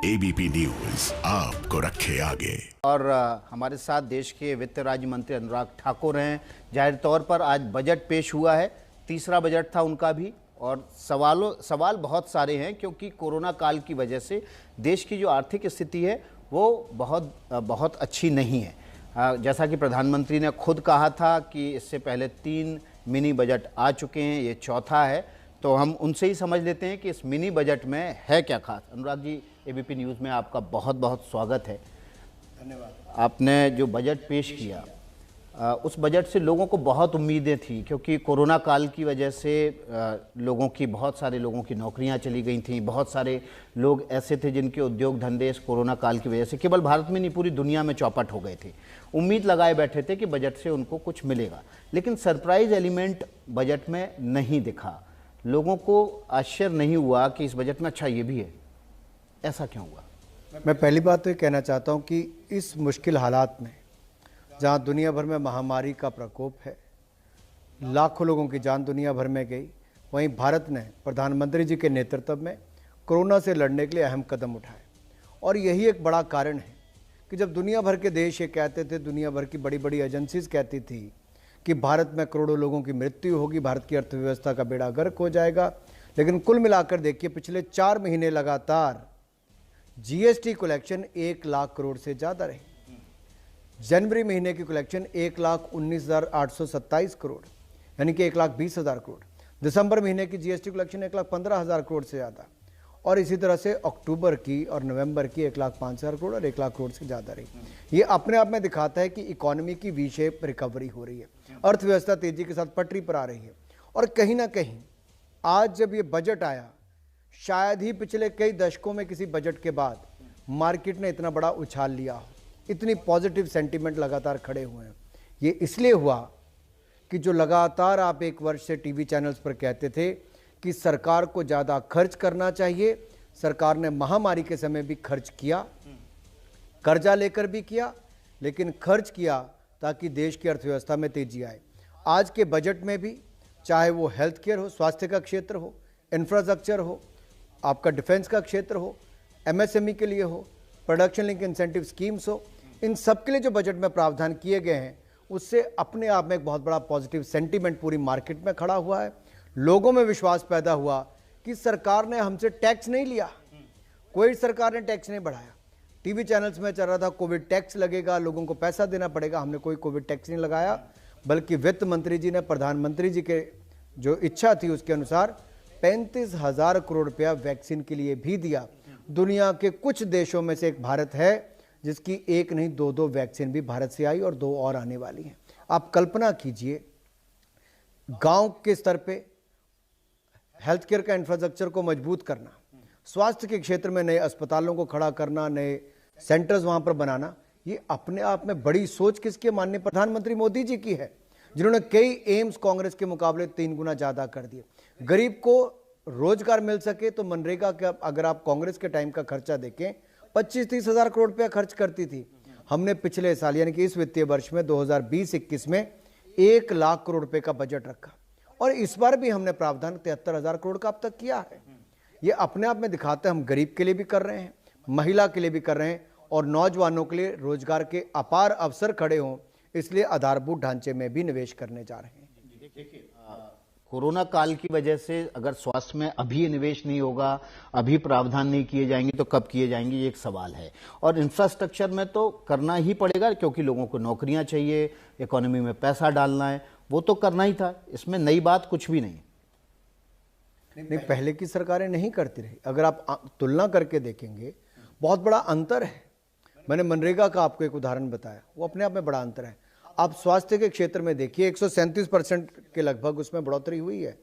ABP news आपको रखे आगे। और हमारे साथ देश के वित्त राज्य मंत्री अनुराग ठाकुर हैं। जाहिर तौर पर आज बजट पेश हुआ है, तीसरा बजट था उनका भी, और सवाल बहुत सारे हैं क्योंकि कोरोना काल की वजह से देश की जो आर्थिक स्थिति है वो बहुत अच्छी नहीं है। जैसा कि प्रधानमंत्री ने खुद कहा था कि इससे पहले 3 मिनी बजट आ चुके हैं, ये चौथा है, तो हम उनसे ही समझ लेते हैं कि इस मिनी बजट में है क्या खास। अनुराग जी, एबीपी न्यूज़ में आपका बहुत बहुत स्वागत है। धन्यवाद। आपने जो बजट पेश किया, उस बजट से लोगों को बहुत उम्मीदें थी क्योंकि कोरोना काल की वजह से बहुत सारे लोगों की नौकरियां चली गई थी। बहुत सारे लोग ऐसे थे जिनके उद्योग धंधे इस कोरोना काल की वजह से केवल भारत में नहीं पूरी दुनिया में चौपट हो गए थे। उम्मीद लगाए बैठे थे कि बजट से उनको कुछ मिलेगा, लेकिन सरप्राइज एलिमेंट बजट में नहीं दिखा। लोगों को आश्चर्य नहीं हुआ कि इस बजट में अच्छा ये भी है। ऐसा क्यों हुआ? मैं पहली बात तो ये कहना चाहता हूँ कि इस मुश्किल हालात में जहाँ दुनिया भर में महामारी का प्रकोप है, लाखों लोगों की जान दुनिया भर में गई, वहीं भारत ने प्रधानमंत्री जी के नेतृत्व में कोरोना से लड़ने के लिए अहम कदम उठाए। और यही एक बड़ा कारण है कि जब दुनिया भर के देश ये कहते थे, दुनिया भर की बड़ी बड़ी एजेंसीज कहती थी कि भारत में करोड़ों लोगों की मृत्यु होगी, भारत की अर्थव्यवस्था का बेड़ा गर्क हो जाएगा, लेकिन कुल मिलाकर देखिए पिछले 4 महीने लगातार जीएसटी कलेक्शन 1 लाख करोड़ से ज़्यादा रही। जनवरी महीने की कलेक्शन 1,19,827 करोड़, यानी कि 1,20,000 करोड़। दिसंबर महीने की जीएसटी कलेक्शन 1,15,000 करोड़ से ज़्यादा, और इसी तरह से अक्टूबर की और नवंबर की 1,05,000 करोड़ और 1 लाख करोड़ से ज़्यादा रही। ये अपने आप में दिखाता है कि इकोनॉमी की वी शेप रिकवरी हो रही है, अर्थव्यवस्था तेजी के साथ पटरी पर आ रही है। और कहीं ना कहीं आज जब ये बजट आया, शायद ही पिछले कई दशकों में किसी बजट के बाद मार्केट ने इतना बड़ा उछाल लिया हो, इतनी पॉजिटिव सेंटीमेंट लगातार खड़े हुए हैं। ये इसलिए हुआ कि जो लगातार आप 1 वर्ष से टीवी चैनल्स पर कहते थे कि सरकार को ज़्यादा खर्च करना चाहिए, सरकार ने महामारी के समय भी खर्च किया, कर्जा लेकर भी किया, लेकिन खर्च किया ताकि देश की अर्थव्यवस्था में तेजी आए। आज के बजट में भी, चाहे वो हेल्थ केयर हो, स्वास्थ्य का क्षेत्र हो, इंफ्रास्ट्रक्चर हो, आपका डिफेंस का क्षेत्र हो, एमएसएमई के लिए हो, प्रोडक्शन लिंक इंसेंटिव स्कीम्स हो, इन सब के लिए जो बजट में प्रावधान किए गए हैं, उससे अपने आप में एक बहुत बड़ा पॉजिटिव सेंटीमेंट पूरी मार्केट में खड़ा हुआ है। लोगों में विश्वास पैदा हुआ कि सरकार ने हमसे टैक्स नहीं लिया, कोई सरकार ने टैक्स नहीं बढ़ाया। टीवी चैनल्स में चल रहा था कोविड टैक्स लगेगा, लोगों को पैसा देना पड़ेगा। हमने कोई कोविड टैक्स नहीं लगाया, बल्कि वित्त मंत्री जी ने प्रधानमंत्री जी के जो इच्छा थी उसके अनुसार 35,000 करोड़ रुपया वैक्सीन के लिए भी दिया। दुनिया के कुछ देशों में से एक भारत है जिसकी 1 नहीं 2 वैक्सीन भी भारत से आई और 2 और आने वाली हैं। आप कल्पना कीजिए, गांव के स्तर पे हेल्थ केयर का इंफ्रास्ट्रक्चर को मजबूत करना, स्वास्थ्य के क्षेत्र में नए अस्पतालों को खड़ा करना, नए सेंटर्स वहां पर बनाना, ये अपने आप में बड़ी सोच किसके? माननीय प्रधानमंत्री मोदी जी की है, जिन्होंने कई एम्स कांग्रेस के मुकाबले 3 गुना ज्यादा कर दिए। गरीब को रोजगार मिल सके तो मनरेगा का अगर आप कांग्रेस के टाइम का खर्चा देखें 25-30 हजार करोड़ रुपया खर्च करती थी। हमने पिछले साल यानी कि इस वित्तीय वर्ष में 2020-21 में 1 लाख करोड़ रुपए का बजट रखा, और इस बार भी हमने प्रावधान 73,000 करोड़ का अब तक किया है। ये अपने आप में दिखाते हैं हम गरीब के लिए भी कर रहे हैं, महिला के लिए भी कर रहे हैं, और नौजवानों के लिए रोजगार के अपार अवसर खड़े हों, इसलिए आधारभूत ढांचे में भी निवेश करने जा रहे हैं। देखिए, कोरोना काल की वजह से अगर स्वास्थ्य में अभी निवेश नहीं होगा, अभी प्रावधान नहीं किए जाएंगे तो कब किए जाएंगे, ये एक सवाल है। और इंफ्रास्ट्रक्चर में तो करना ही पड़ेगा क्योंकि लोगों को नौकरियां चाहिए, इकोनॉमी में पैसा डालना है, वो तो करना ही था। इसमें नई बात कुछ भी नहीं। पहले की सरकारें नहीं करती रही। अगर आप तुलना करके देखेंगे, बहुत बड़ा अंतर है। मैंने मनरेगा का आपको एक उदाहरण बताया, वो अपने आप में बड़ा अंतर है। आप स्वास्थ्य के क्षेत्र में देखिए, 137% के लगभग उसमें बढ़ोतरी हुई है,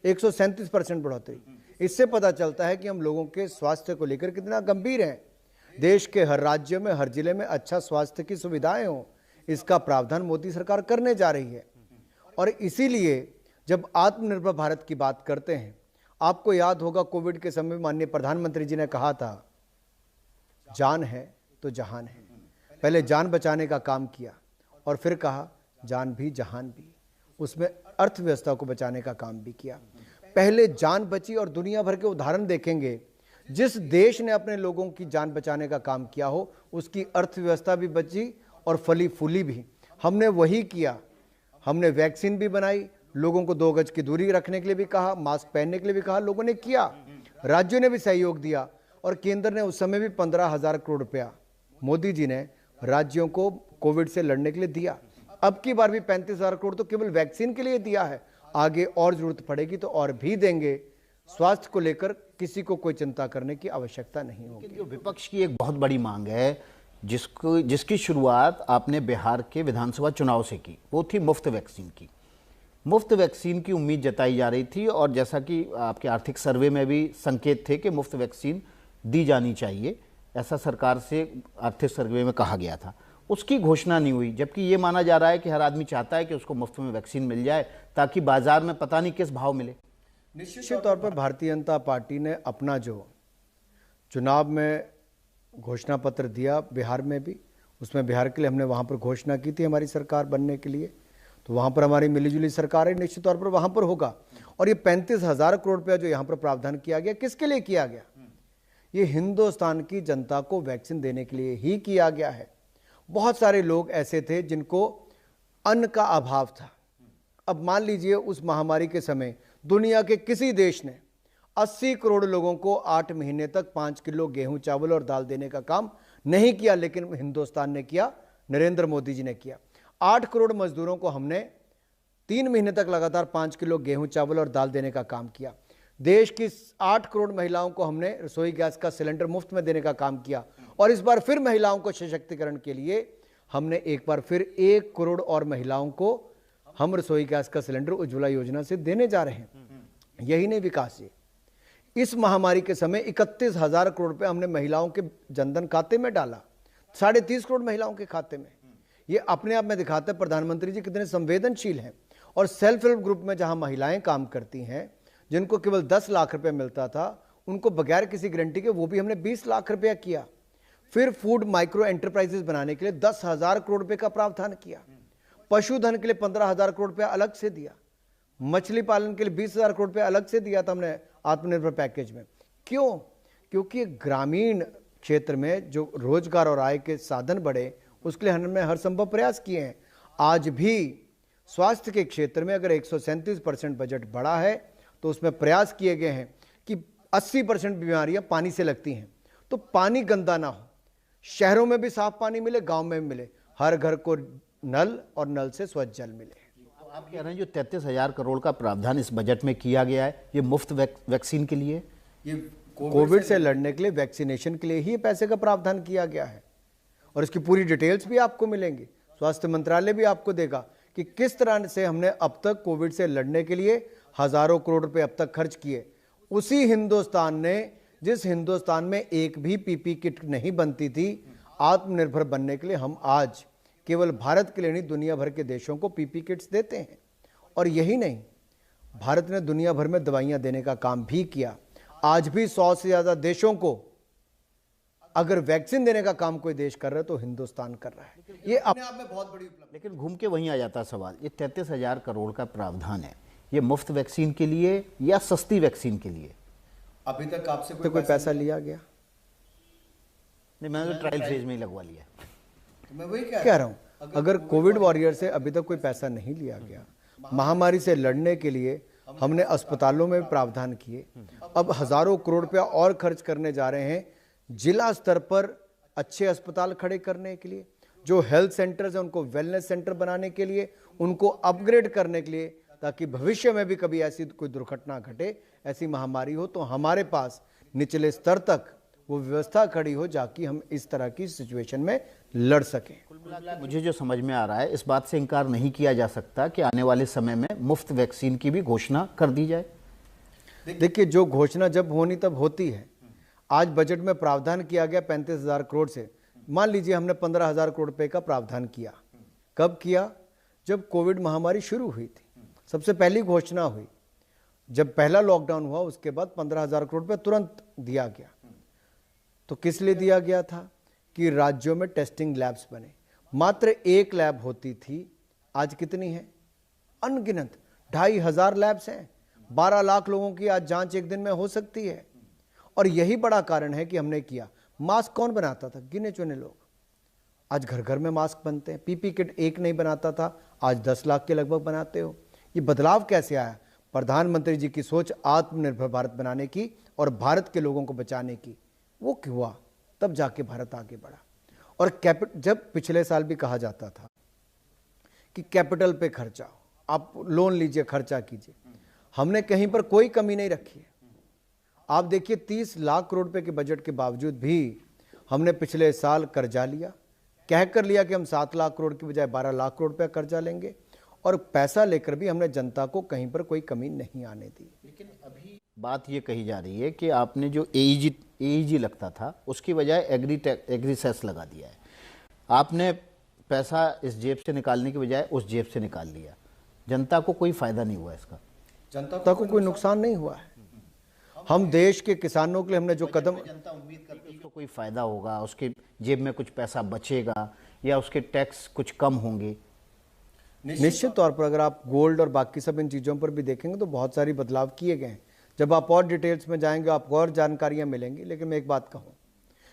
137% बढ़ोतरी। इससे पता चलता है कि हम लोगों के स्वास्थ्य को लेकर कितना गंभीर हैं। देश के हर राज्य में, हर जिले में अच्छा स्वास्थ्य की सुविधाएं हो, इसका प्रावधान मोदी सरकार करने जा रही है। और इसीलिए जब आत्मनिर्भर भारत की बात करते हैं, आपको याद होगा कोविड के समय माननीय प्रधानमंत्री जी ने कहा था, जान है तो जहान है। पहले जान बचाने का काम किया और फिर कहा जान भी जहान भी। उसमें अर्थव्यवस्था को बचाने का काम भी किया। पहले जान बची, और दुनिया भर के उदाहरण देखेंगे जिस देश ने अपने लोगों की जान बचाने का काम किया हो उसकी अर्थव्यवस्था भी बची और फली फूली भी। हमने वही किया। हमने वैक्सीन भी बनाई, लोगों को 2 गज की दूरी रखने के लिए भी कहा, मास्क पहनने के लिए भी कहा, लोगों ने किया। राज्यों ने भी सहयोग दिया और केंद्र ने उस समय भी 15,000 करोड़ रुपया मोदी जी ने राज्यों को कोविड से लड़ने के लिए दिया। अब की बार भी 35,000 करोड़ तो केवल वैक्सीन के लिए दिया है, आगे और जरूरत पड़ेगी तो और भी देंगे। स्वास्थ्य को लेकर किसी को कोई चिंता करने की आवश्यकता नहीं होगी। जो विपक्ष की एक बहुत बड़ी मांग है जिसकी शुरुआत आपने बिहार के विधानसभा चुनाव से की, वो थी मुफ्त वैक्सीन की। मुफ्त वैक्सीन की उम्मीद जताई जा रही थी और जैसा कि आपके आर्थिक सर्वे में भी संकेत थे कि मुफ्त वैक्सीन दी जानी चाहिए, ऐसा सरकार से आर्थिक सर्वे में कहा गया था। उसकी घोषणा नहीं हुई, जबकि ये माना जा रहा है कि हर आदमी चाहता है कि उसको मुफ्त में वैक्सीन मिल जाए ताकि बाजार में पता नहीं किस भाव मिले। निश्चित तौर पर भारतीय जनता पार्टी ने अपना जो चुनाव में घोषणा पत्र दिया बिहार में भी, उसमें बिहार के लिए हमने वहाँ पर घोषणा की थी हमारी सरकार बनने के लिए, तो वहाँ पर हमारी मिलीजुली सरकार है, निश्चित तौर पर वहाँ पर होगा। और ये 35,000 करोड़ रुपया जो यहाँ पर प्रावधान किया गया, किसके लिए किया गया? ये हिंदुस्तान की जनता को वैक्सीन देने के लिए ही किया गया है। बहुत सारे लोग ऐसे थे जिनको अन्न का अभाव था। अब मान लीजिए उस महामारी के समय दुनिया के किसी देश ने 80 करोड़ लोगों को 8 महीने तक 5 किलो गेहूं, चावल और दाल देने का काम नहीं किया, लेकिन हिंदुस्तान ने किया, नरेंद्र मोदी जी ने किया। 8 करोड़ मजदूरों को हमने 3 महीने तक लगातार 5 किलो गेहूं, चावल और दाल देने का काम किया। देश की 8 करोड़ महिलाओं को हमने रसोई गैस का सिलेंडर मुफ्त में देने का काम किया। और इस बार फिर महिलाओं को सशक्तिकरण के लिए हमने एक बार फिर 1 करोड़ और महिलाओं को हम रसोई गैस का सिलेंडर उज्ज्वला योजना से देने जा रहे हैं। यही नहीं विकास जी, इस महामारी के समय 31,000 करोड़ रुपए हमने महिलाओं के जनधन खाते में डाला, 30.5 करोड़ महिलाओं के खाते में। ये अपने आप में दिखाता है प्रधानमंत्री जी कितने संवेदनशील हैं। और सेल्फ हेल्प ग्रुप में जहां महिलाएं काम करती हैं, जिनको केवल 10 लाख रुपए मिलता था, उनको बगैर किसी गारंटी के वो भी हमने 20 लाख रुपया किया। फिर फूड माइक्रो एंटरप्राइजेस बनाने के लिए 10,000 करोड़ रुपए का प्रावधान किया। पशुधन के लिए 15,000 करोड़ रुपया अलग से दिया। मछली पालन के लिए 20,000 करोड़ रुपया अलग से दिया था हमने आत्मनिर्भर पैकेज में। क्यों? क्योंकि ग्रामीण क्षेत्र में जो रोजगार और आय के साधन बढ़े, उसके लिए हमने हर संभव प्रयास किए हैं। आज भी स्वास्थ्य के क्षेत्र में अगर 137% बजट बढ़ा है तो उसमें प्रयास किए गए हैं कि 80% बीमारियां पानी से लगती हैं, तो पानी गंदा ना हो, शहरों में भी साफ पानी मिले, गांव में भी मिले, हर घर को नल और नल से स्वच्छ जल मिले। तो आप कह रहे हैं जो 33,000 करोड़ का प्रावधान इस बजट में किया गया है, ये मुफ्त वैक्सीन के लिए, ये कोविड से लड़ने के लिए, वैक्सीनेशन के लिए ही पैसे का प्रावधान किया गया है। और इसकी पूरी डिटेल्स भी आपको मिलेंगी, स्वास्थ्य मंत्रालय भी आपको देगा कि किस तरह से हमने अब तक कोविड से लड़ने के लिए हजारों करोड़ रुपए अब तक खर्च किए। उसी हिंदुस्तान ने, जिस हिंदुस्तान में एक भी पीपी किट नहीं बनती थी, आत्मनिर्भर बनने के लिए हम आज केवल भारत के लिए नहीं दुनिया भर के देशों को पीपी किट्स देते हैं। और यही नहीं, भारत ने दुनिया भर में दवाइयां देने का काम भी किया। आज भी 100 से ज्यादा देशों को अगर वैक्सीन देने का काम कोई देश कर रहा है तो हिंदुस्तान कर रहा है। ये अपने आप में बहुत बड़ी उपलब्धि। लेकिन घूम के वहीं आ जाता सवाल, ये 33,000 करोड़ का प्रावधान है, ये मुफ्त वैक्सीन के लिए या सस्ती वैक्सीन के लिए? अभी तक आपसे कोई पैसा लिया गया नहीं, मैंने तो ट्रायल फेज में ही लगवा लिया। तो मैं वही कह रहा हूं, अगर कोविड वॉरियर से अभी तक कोई पैसा नहीं लिया गया, महामारी से लड़ने के लिए हमने अस्पतालों में प्रावधान किए। अब हजारों करोड़ रुपया और खर्च करने जा रहे हैं जिला स्तर पर अच्छे अस्पताल खड़े करने के लिए, जो हेल्थ सेंटर्स हैं उनको वेलनेस सेंटर बनाने के लिए, उनको अपग्रेड करने के लिए, ताकि भविष्य में भी कभी ऐसी कोई दुर्घटना घटे, ऐसी महामारी हो तो हमारे पास निचले स्तर तक वो व्यवस्था खड़ी हो जाकि हम इस तरह की सिचुएशन में लड़ सकें। मुझे जो समझ में आ रहा है, इस बात से इनकार नहीं किया जा सकता कि आने वाले समय में मुफ्त वैक्सीन की भी घोषणा कर दी जाए। देखिए, जो घोषणा जब होनी तब होती है। आज बजट में प्रावधान किया गया 35,000 करोड़ से, मान लीजिए हमने 15,000 करोड़ रुपए का प्रावधान किया। कब किया? जब कोविड महामारी शुरू हुई थी, सबसे पहली घोषणा हुई। जब पहला लॉकडाउन हुआ उसके बाद 15,000 करोड़ रुपए तुरंत दिया गया। तो किस लिए दिया गया था? कि राज्यों में टेस्टिंग लैब्स बने। मात्र एक लैब होती थी, आज कितनी है? अनगिनत 2,500 लैब्स हैं। 12 लाख लोगों की आज जांच एक दिन में हो सकती है। और यही बड़ा कारण है कि हमने किया। मास्क कौन बनाता था? गिने चुने लोग। आज घर घर में मास्क बनते हैं। पीपी किट एक नहीं बनाता था, आज 10 लाख के लगभग बनाते हो। ये बदलाव कैसे आया? प्रधानमंत्री जी की सोच आत्मनिर्भर भारत बनाने की और भारत के लोगों को बचाने की, वो हुआ, तब जाके भारत आगे बढ़ा। और जब पिछले साल भी कहा जाता था कि कैपिटल पे खर्चा, आप लोन लीजिए, खर्चा कीजिए, हमने कहीं पर कोई कमी नहीं रखी है। आप देखिए 30 लाख करोड़ रुपए के बजट के बावजूद भी हमने पिछले साल कर्जा लिया, कहकर लिया कि हम 7 लाख करोड़ की बजाय 12 लाख करोड़ रुपए कर्जा लेंगे, और पैसा लेकर भी हमने जनता को कहीं पर कोई कमी नहीं आने दी। लेकिन अभी बात ये कही जा रही है कि आपने जो एईजी लगता था उसकी बजाय एग्री सेस लगा दिया है। आपने पैसा इस जेब से निकालने की बजाय उस जेब से निकाल लिया। जनता को कोई फायदा नहीं हुआ इसका, जनता को कोई नुकसान नहीं हुआ है। हम देश के किसानों के लिए हमने जो कदम, जनता उम्मीद करती है उसको कोई फायदा होगा, उसके जेब में कुछ पैसा बचेगा या उसके टैक्स कुछ कम होंगे। निश्चित तौर पर अगर आप गोल्ड और बाकी सब इन चीज़ों पर भी देखेंगे तो बहुत सारी बदलाव किए गए हैं। जब आप और डिटेल्स में जाएंगे आपको और जानकारियां मिलेंगी। लेकिन मैं एक बात कहूँ,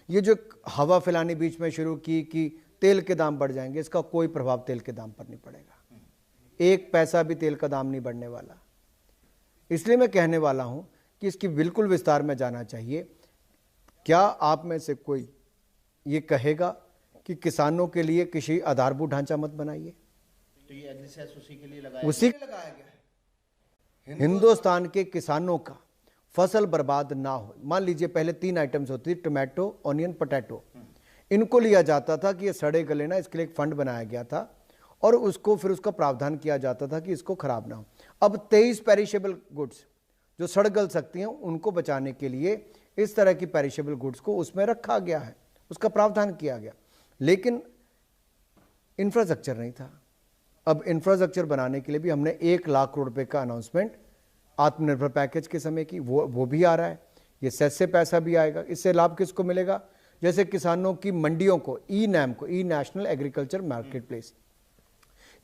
ये जो हवा फैलानी बीच में शुरू की कि तेल के दाम बढ़ जाएंगे, इसका कोई प्रभाव तेल के दाम पर नहीं पड़ेगा। 1 पैसा भी तेल का दाम नहीं बढ़ने वाला। इसलिए मैं कहने वाला हूँ कि इसकी बिल्कुल विस्तार में जाना चाहिए। क्या आप में से कोई ये कहेगा कि किसानों के लिए किसी आधारभूत ढांचा मत बनाइए? तो ये एग्री सेस उसी के लिए लगाया गया है। हिंदुस्तान के किसानों का फसल बर्बाद ना हो। मान लीजिए पहले 3 आइटम्स होती थी, टोमेटो, ऑनियन, पोटैटो। इनको लिया जाता था कि ये सड़े गले ना, इसके लिए एक फंड बनाया गया था और उसको फिर उसका प्रावधान किया जाता था कि इसको खराब ना हो। अब 23 पेरिशेबल गुड्स जो सड़ गल सकती हैं उनको बचाने के लिए इस तरह की पेरिशेबल गुड्स को उसमें रखा गया है, उसका प्रावधान किया गया। लेकिन इंफ्रास्ट्रक्चर नहीं था। अब इंफ्रास्ट्रक्चर बनाने के लिए भी हमने 1 लाख करोड़ रुपए का अनाउंसमेंट आत्मनिर्भर पैकेज के समय की, वो भी आ रहा है। ये सेस से पैसा भी आएगा। इससे लाभ किसको मिलेगा? जैसे किसानों की मंडियों को, ई नैम को, ई नेशनल एग्रीकल्चर मार्केट प्लेस,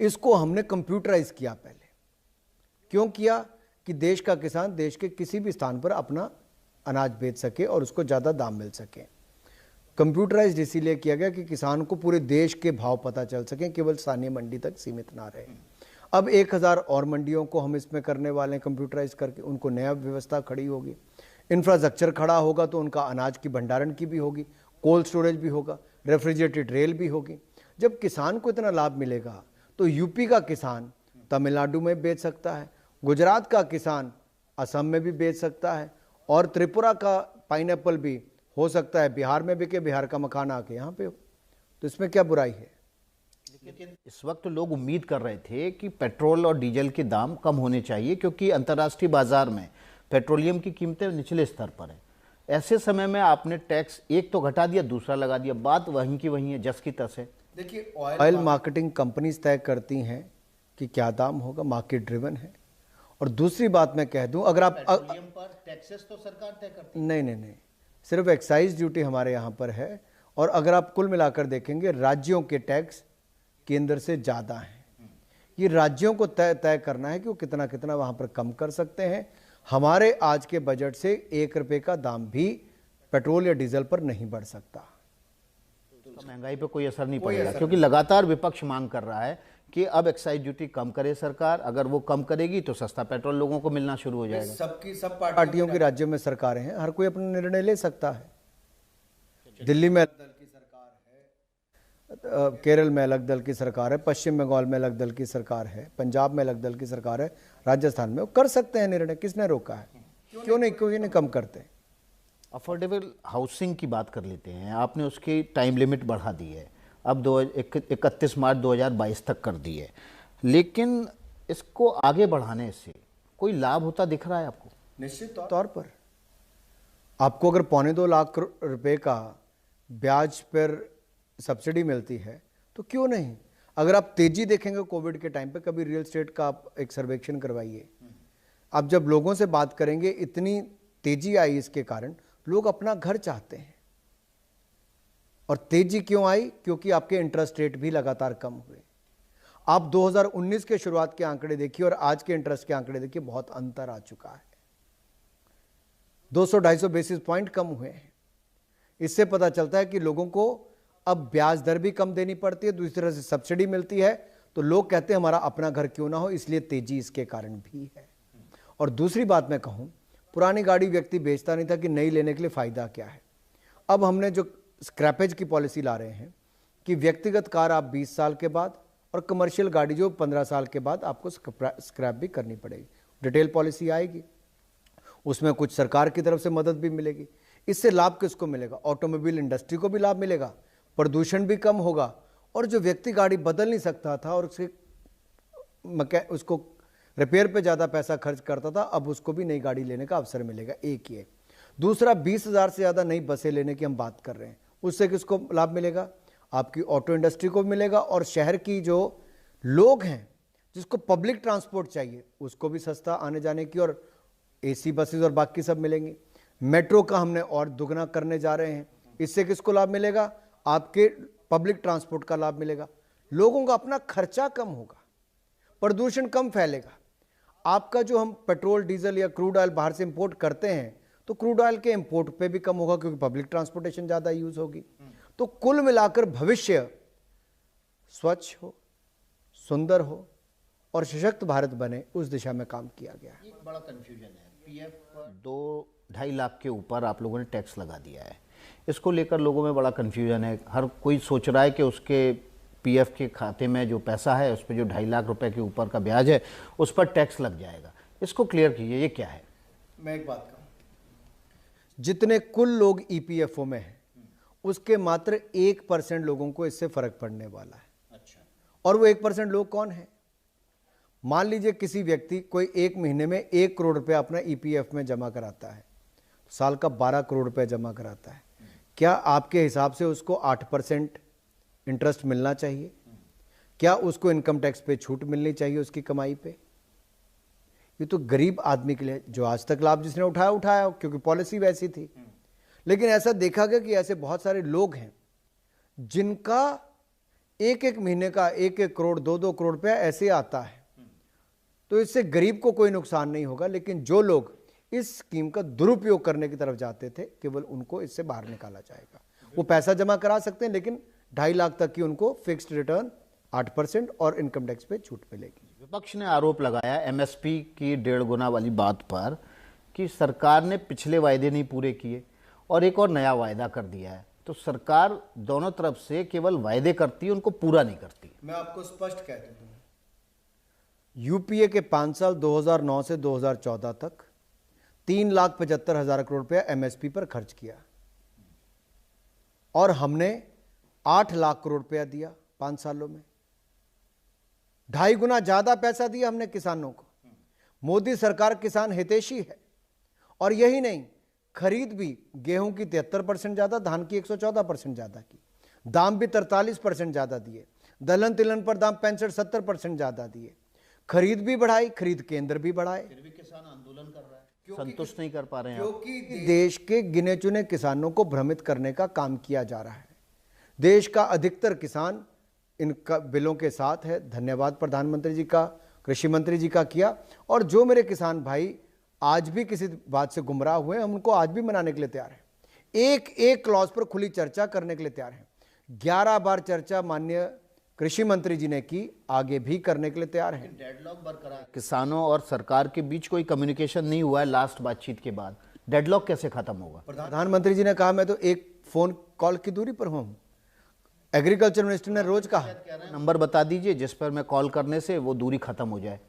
इसको हमने कंप्यूटराइज किया। पहले क्यों किया? कि देश का किसान देश के किसी भी स्थान पर अपना अनाज बेच सके और उसको ज़्यादा दाम मिल सके। कंप्यूटराइज्ड इसीलिए किया गया कि किसान को पूरे देश के भाव पता चल सके, केवल स्थानीय मंडी तक सीमित ना रहे। अब 1000 और मंडियों को हम इसमें करने वाले हैं कंप्यूटराइज करके, उनको नया व्यवस्था खड़ी होगी। इंफ्रास्ट्रक्चर खड़ा होगा तो उनका अनाज की भंडारण की भी होगी, कोल्ड स्टोरेज भी होगा, रेफ्रिजरेटेड रेल भी होगी। जब किसान को इतना लाभ मिलेगा तो यूपी का किसान तमिलनाडु में बेच सकता है, गुजरात का किसान असम में भी बेच सकता है, और त्रिपुरा का पाइनएप्पल भी हो सकता है बिहार में बिके, बिहार का मखाना आके यहाँ पे हो। तो इसमें क्या बुराई है? लेकिन इस वक्त लोग उम्मीद कर रहे थे कि पेट्रोल और डीजल के दाम कम होने चाहिए, क्योंकि अंतर्राष्ट्रीय बाजार में पेट्रोलियम की कीमतें निचले स्तर पर है। ऐसे समय में आपने टैक्स एक तो घटा दिया, दूसरा लगा दिया, बात वहीं की वहीं है, जस की तस है। देखिए, ऑयल मार्केटिंग कंपनीज तय करती हैं कि क्या दाम होगा, मार्केट ड्रिवन है। और दूसरी बात मैं कह दूं, अगर आप पेट्रोलियम पर टैक्सेस तो सरकार तय करती है। नहीं, सिर्फ एक्साइज ड्यूटी हमारे यहाँ पर है। और अगर आप कुल मिलाकर देखेंगे, राज्यों के टैक्स केंद्र से ज़्यादा हैं। ये राज्यों को तय करना है कि वो कितना कितना वहाँ पर कम कर सकते हैं। हमारे आज के बजट से 1 रुपये का दाम भी पेट्रोल या डीजल पर नहीं बढ़ सकता। तो महंगाई पे कोई असर नहीं पड़ेगा, क्योंकि लगातार विपक्ष मांग कर रहा है कि अब एक्साइज ड्यूटी कम करे सरकार। अगर वो कम करेगी तो सस्ता पेट्रोल लोगों को मिलना शुरू हो जाएगा। सब पार्टियों की राज्यों में सरकारें हैं, हर कोई अपना निर्णय ले सकता है। दिल्ली में अलग दल की सरकार है, केरल में अलग दल की सरकार है, पश्चिम बंगाल में अलग दल की सरकार है, पंजाब में अलग दल की सरकार है, राजस्थान में वो कर सकते हैं निर्णय। किसने रोका है? क्यों नहीं कम करते? अफोर्डेबल हाउसिंग की बात कर लेते हैं। आपने उसकी टाइम लिमिट बढ़ा दी है, अब 31 मार्च 2022 तक कर दी है, लेकिन इसको आगे बढ़ाने से कोई लाभ होता दिख रहा है आपको? निश्चित तौर पर आपको अगर 2.25 लाख रुपए का ब्याज पर सब्सिडी मिलती है तो क्यों नहीं। अगर आप तेजी देखेंगे कोविड के टाइम पे, कभी रियल एस्टेट का आप एक सर्वेक्षण करवाइए। आप जब लोगों से बात करेंगे, इतनी तेजी आई इसके कारण लोग अपना घर चाहते हैं। और तेजी क्यों आई? क्योंकि आपके इंटरेस्ट रेट भी लगातार कम हुए। आप 2019 के शुरुआत के आंकड़े देखिए और आज के इंटरेस्ट के आंकड़े देखिए, बहुत अंतर आ चुका है। 200-250 बेसिस पॉइंट कम हुए हैं। इससे पता चलता है कि लोगों को अब ब्याज दर भी कम देनी पड़ती है, दूसरी तरह से सब्सिडी मिलती है, तो लोग कहते हैं हमारा अपना घर क्यों ना हो, इसलिए तेजी इसके कारण भी है। और दूसरी बात मैं कहूं, पुरानी गाड़ी व्यक्ति बेचता नहीं था कि नई लेने के लिए फायदा क्या है। अब हमने जो स्क्रैपेज की पॉलिसी ला रहे हैं कि व्यक्तिगत कार आप 20 साल के बाद और कमर्शियल गाड़ी जो 15 साल के बाद आपको स्क्रैप भी करनी पड़ेगी। डिटेल पॉलिसी आएगी, उसमें कुछ सरकार की तरफ से मदद भी मिलेगी। इससे लाभ किसको मिलेगा? ऑटोमोबाइल इंडस्ट्री को भी लाभ मिलेगा, प्रदूषण भी कम होगा, और जो व्यक्ति गाड़ी बदल नहीं सकता था और उसको रिपेयर पे ज़्यादा पैसा खर्च करता था, अब उसको भी नई गाड़ी लेने का अवसर मिलेगा। एक ही है। दूसरा, 20,000 से ज़्यादा नई बसें लेने की हम बात कर रहे हैं, उससे किसको लाभ मिलेगा? आपकी ऑटो इंडस्ट्री को मिलेगा, और शहर की जो लोग हैं जिसको पब्लिक ट्रांसपोर्ट चाहिए उसको भी सस्ता आने जाने की और एसी बसेस और बाकी सब मिलेंगे। मेट्रो का हमने और दुगना करने जा रहे हैं, इससे किसको लाभ मिलेगा? आपके पब्लिक ट्रांसपोर्ट का लाभ मिलेगा, लोगों का अपना खर्चा कम होगा, प्रदूषण कम फैलेगा। आपका जो हम पेट्रोल डीजल या क्रूड ऑयल बाहर से इंपोर्ट करते हैं, तो क्रूड ऑयल के इंपोर्ट पे भी कम होगा क्योंकि पब्लिक ट्रांसपोर्टेशन ज़्यादा यूज होगी। तो कुल मिलाकर भविष्य स्वच्छ हो, सुंदर हो और सशक्त भारत बने, उस दिशा में काम किया गया है। एक बड़ा कंफ्यूजन है, पीएफ 2-2.5 लाख के ऊपर आप लोगों ने टैक्स लगा दिया है, इसको लेकर लोगों में बड़ा कंफ्यूजन है। हर कोई सोच रहा है कि उसके पीएफ के खाते में जो पैसा है उस पर जो 2.5 लाख रुपए के ऊपर का ब्याज है उस पर टैक्स लग जाएगा। इसको क्लियर कीजिए, ये क्या है? मैं एक बात कहूँ, जितने कुल लोग ईपीएफओ में हैं उसके मात्र 1% लोगों को इससे फर्क पड़ने वाला है। अच्छा। और वो 1% लोग कौन है? मान लीजिए किसी व्यक्ति कोई एक महीने में 1 करोड़ रुपया अपना ईपीएफ में जमा कराता है, साल का 12 करोड़ रुपया जमा कराता है, क्या आपके हिसाब से उसको 8% इंटरेस्ट मिलना चाहिए? क्या उसको इनकम टैक्स पे छूट मिलनी चाहिए उसकी कमाई पे? ये तो गरीब आदमी के लिए, जो आज तक लाभ जिसने उठाया क्योंकि पॉलिसी वैसी थी। लेकिन ऐसा देखा गया कि ऐसे बहुत सारे लोग हैं जिनका एक महीने का 1-1 करोड़ 2-2 करोड़ रुपया ऐसे आता है, तो इससे गरीब को कोई नुकसान नहीं होगा। लेकिन जो लोग इस स्कीम का दुरुपयोग करने की तरफ जाते थे, केवल उनको इससे बाहर निकाला जाएगा। वो पैसा जमा करा सकते हैं, लेकिन 2.5 लाख तक की उनको फिक्स्ड रिटर्न 8% और इनकम टैक्स पे छूट मिलेगी। विपक्ष ने आरोप लगाया एमएसपी की 1.5 गुना वाली बात पर कि सरकार ने पिछले वायदे नहीं पूरे किए और एक और नया वायदा कर दिया है। तो सरकार दोनों तरफ से केवल वायदे करती है, उनको पूरा नहीं करती। मैं आपको स्पष्ट कह दूं, यूपीए के 5 साल 2009 से 2014 तक 3,75,000 करोड़ रुपया एमएसपी पर खर्च किया और हमने 8 लाख करोड़ रुपया दिया 5 सालों में। 2.5 गुना ज्यादा पैसा दिया हमने किसानों को। मोदी सरकार किसान हितैषी है। और यही नहीं, खरीद भी गेहूं की 73% ज्यादा, धान की 114% ज्यादा की, दाम भी 43% ज्यादा दिए, दलहन तिलहन पर दाम 65-70% ज्यादा दिए, खरीद भी बढ़ाई, खरीद केंद्र भी बढ़ाए। फिर भी किसान आंदोलन कर रहा है, संतुष्ट नहीं कर पा रहे हैं। क्योंकि देश के गिने चुने किसानों को भ्रमित करने का काम किया जा रहा है। देश का अधिकतर किसान इन बिलों के साथ है। धन्यवाद प्रधानमंत्री जी का, कृषि मंत्री जी का किया। और जो मेरे किसान भाई आज भी किसी बात से गुमराह हुए, हम उनको आज भी मनाने के लिए तैयार हैं। एक क्लॉज पर खुली चर्चा करने के लिए तैयार हैं। 11 बार चर्चा माननीय कृषि मंत्री जी ने की, आगे भी करने के लिए तैयार हैं। डेडलॉक बरकरार, किसानों और सरकार के बीच कोई कम्युनिकेशन नहीं हुआ है लास्ट बातचीत के बाद। डेडलॉक कैसे खत्म होगा? प्रधानमंत्री जी ने कहा मैं तो एक फोन कॉल की दूरी पर हूं। एग्रीकल्चर मिनिस्टर ने रोज कहा नंबर बता दीजिए जिस पर मैं कॉल करने से वो दूरी खत्म हो जाए।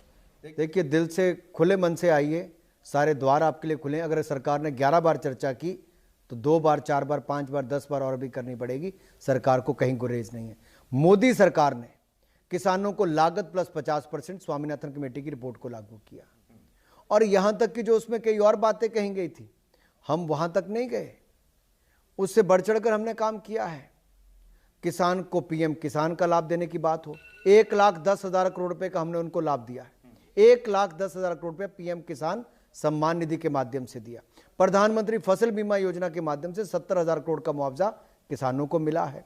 देखिए, दिल से खुले मन से आइए, सारे द्वार आपके लिए खुले। अगर सरकार ने 11 बार चर्चा की तो 2 बार 4 बार 5 बार 10 बार और भी करनी पड़ेगी। सरकार को कहीं गुरेज नहीं है। मोदी सरकार ने किसानों को लागत प्लस 50% स्वामीनाथन कमेटी की रिपोर्ट को लागू किया। और यहां तक कि जो उसमें कई और बातें कही गई थी, हम वहां तक नहीं गए, उससे बढ़ चढ़कर हमने काम किया है। किसान को पीएम किसान का लाभ देने की बात हो, 1,10,000 करोड़ रुपए का हमने उनको लाभ दिया है। 1,10,000 करोड़ रुपए पीएम किसान सम्मान निधि के माध्यम से दिया। प्रधानमंत्री फसल बीमा योजना के माध्यम से 70,000 करोड़ का मुआवजा किसानों को मिला है।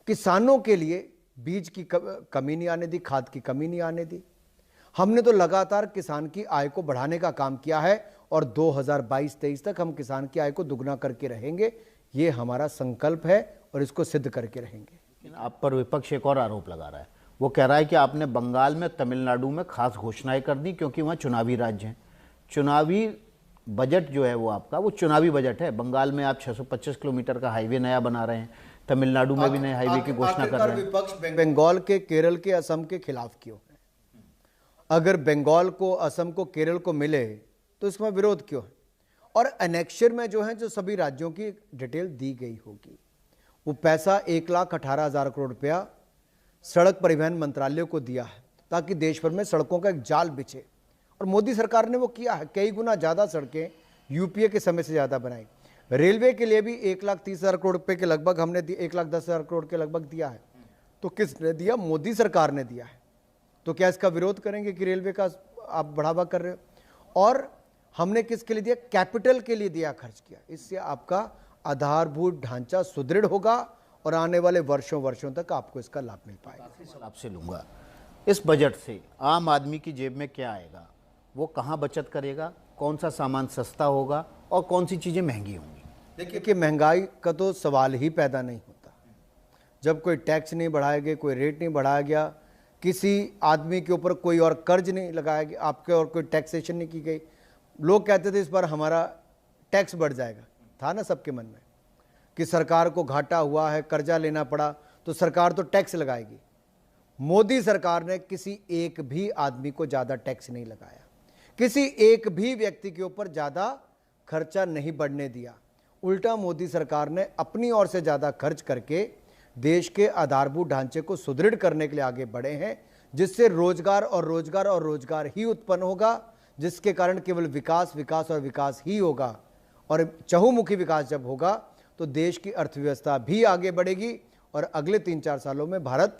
किसानों के लिए बीज की कमी नहीं आने दी, खाद की कमी नहीं आने दी। हमने तो लगातार किसान की आय को बढ़ाने का काम किया है और 2022-23 तक हम किसान की आय को दुगना करके रहेंगे। ये हमारा संकल्प है और इसको सिद्ध करके रहेंगे। लेकिन आप पर विपक्ष एक और आरोप लगा रहा है, वो कह रहा है कि आपने बंगाल में, तमिलनाडु में खास घोषणाएं कर दी क्योंकि वहाँ चुनावी राज्य हैं। चुनावी बजट जो है वो आपका, वो चुनावी बजट है। बंगाल में आप 625 किलोमीटर का हाईवे नया बना रहे हैं, तमिलनाडु में भी नए हाईवे की घोषणा कर रहे हैं। विपक्ष बंगाल के, केरल के, असम के खिलाफ क्यों है? अगर बंगाल को, असम को, केरल को मिले तो इसमें विरोध क्यों है? और एनेक्शर में जो है, जो सभी राज्यों की डिटेल दी गई होगी, वो पैसा 1,18,000 करोड़ रुपया सड़क परिवहन मंत्रालय को दिया है ताकि देश भर में सड़कों का एक जाल बिछे। और मोदी सरकार ने वो किया है। कई गुना ज़्यादा सड़कें यूपीए के समय से ज़्यादा बनाई। रेलवे के लिए भी 1,30,000 करोड़ रुपए के लगभग हमने 1,10,000 करोड़ के लगभग दिया है। तो किसने दिया? मोदी सरकार ने दिया है। तो क्या इसका विरोध करेंगे कि रेलवे का आप बढ़ावा कर रहे हो? और हमने किसके लिए दिया? कैपिटल के लिए दिया, खर्च किया। इससे आपका आधारभूत ढांचा सुदृढ़ होगा और आने वाले वर्षों तक आपको इसका लाभ मिल पाएगा। आपसे लूंगा, इस बजट से आम आदमी की जेब में क्या आएगा? वो कहाँ बचत करेगा? कौन सा सामान सस्ता होगा और कौन सी चीज़ें महंगी होंगी? देखिए कि महंगाई का तो सवाल ही पैदा नहीं होता जब कोई टैक्स नहीं बढ़ाया गया, कोई रेट नहीं बढ़ाया गया, किसी आदमी के ऊपर कोई और कर्ज नहीं लगाया गया, आपके और कोई टैक्सेशन नहीं की गई। लोग कहते थे इस बार हमारा टैक्स बढ़ जाएगा, था ना सबके मन में कि सरकार को घाटा हुआ है, कर्जा लेना पड़ा तो सरकार तो टैक्स लगाएगी। मोदी सरकार ने किसी एक भी आदमी को ज़्यादा टैक्स नहीं लगाया, किसी एक भी व्यक्ति के ऊपर ज़्यादा खर्चा नहीं बढ़ने दिया। उल्टा मोदी सरकार ने अपनी ओर से ज़्यादा खर्च करके देश के आधारभूत ढांचे को सुदृढ़ करने के लिए आगे बढ़े हैं, जिससे रोजगार ही उत्पन्न होगा, जिसके कारण केवल विकास ही होगा। और चहुमुखी विकास जब होगा तो देश की अर्थव्यवस्था भी आगे बढ़ेगी और अगले 3-4 सालों में भारत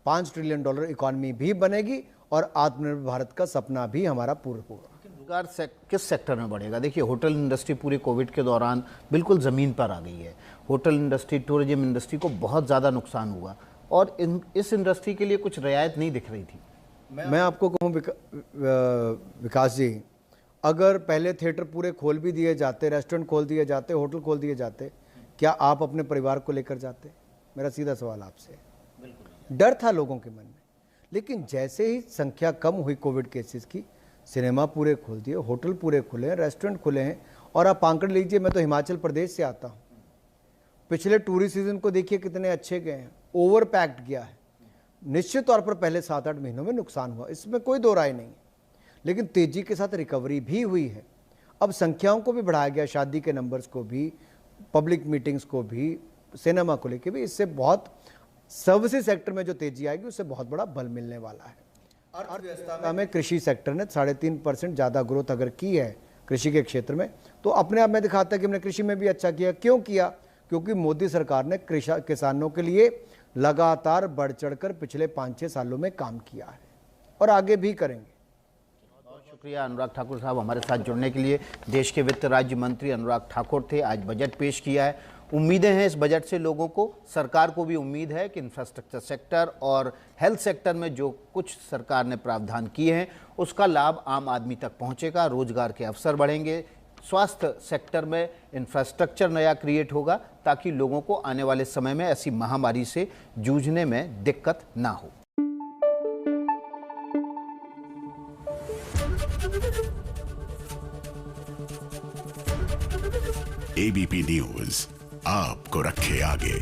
$5 ट्रिलियन इकॉनमी भी बनेगी और आत्मनिर्भर भारत का सपना भी हमारा पूरा होगा। रोजगार किस सेक्टर में बढ़ेगा? देखिए, होटल इंडस्ट्री पूरे कोविड के दौरान बिल्कुल ज़मीन पर आ गई है। होटल इंडस्ट्री, टूरिज्म इंडस्ट्री को बहुत ज़्यादा नुकसान हुआ और इस इंडस्ट्री के लिए कुछ रियायत नहीं दिख रही थी। मैं आपको कहूँ विकास जी, अगर पहले थिएटर पूरे खोल भी दिए जाते, रेस्टोरेंट खोल दिए जाते, होटल खोल दिए जाते, क्या आप अपने परिवार को लेकर जाते? मेरा सीधा सवाल आपसे। डर था लोगों के मन में, लेकिन जैसे ही संख्या कम हुई कोविड केसेस की, सिनेमा पूरे खोल दिए, होटल पूरे खुले हैं, रेस्टोरेंट खुले हैं। और आप आंकड़े लीजिए, मैं तो हिमाचल प्रदेश से आता हूँ, पिछले टूरिस्ट सीजन को देखिए कितने अच्छे गए हैं, ओवर पैक्ड गया है। निश्चित तौर पर पहले 7-8 महीनों में नुकसान हुआ, इसमें कोई दो राय नहीं, लेकिन तेजी के साथ रिकवरी भी हुई है। अब संख्याओं को भी बढ़ाया गया, शादी के नंबर्स को भी, पब्लिक मीटिंग्स को भी, सिनेमा को लेकर भी। इससे बहुत सर्विसेज सेक्टर में जो तेजी आएगी उससे बहुत बड़ा बल मिलने वाला है। अर्थव्यवस्था में कृषि सेक्टर ने 3.5% ज़्यादा ग्रोथ अगर की है कृषि के क्षेत्र में, तो अपने आप में दिखाता है कि हमने कृषि में भी अच्छा किया। क्यों किया? क्योंकि मोदी सरकार ने किसानों के लिए लगातार बढ़ चढ़कर पिछले 5-6 सालों में काम किया है और आगे भी करेंगे। बहुत शुक्रिया अनुराग ठाकुर साहब, हमारे साथ जुड़ने के लिए। देश के वित्त राज्य मंत्री अनुराग ठाकुर थे, आज बजट पेश किया है। उम्मीदें हैं इस बजट से लोगों को, सरकार को भी उम्मीद है कि इंफ्रास्ट्रक्चर सेक्टर और हेल्थ सेक्टर में जो कुछ सरकार ने प्रावधान किए हैं उसका लाभ आम आदमी तक पहुंचेगा, रोजगार के अवसर बढ़ेंगे, स्वास्थ्य सेक्टर में इंफ्रास्ट्रक्चर नया क्रिएट होगा ताकि लोगों को आने वाले समय में ऐसी महामारी से जूझने में दिक्कत ना हो। एबीपी न्यूज आपको रखे आगे।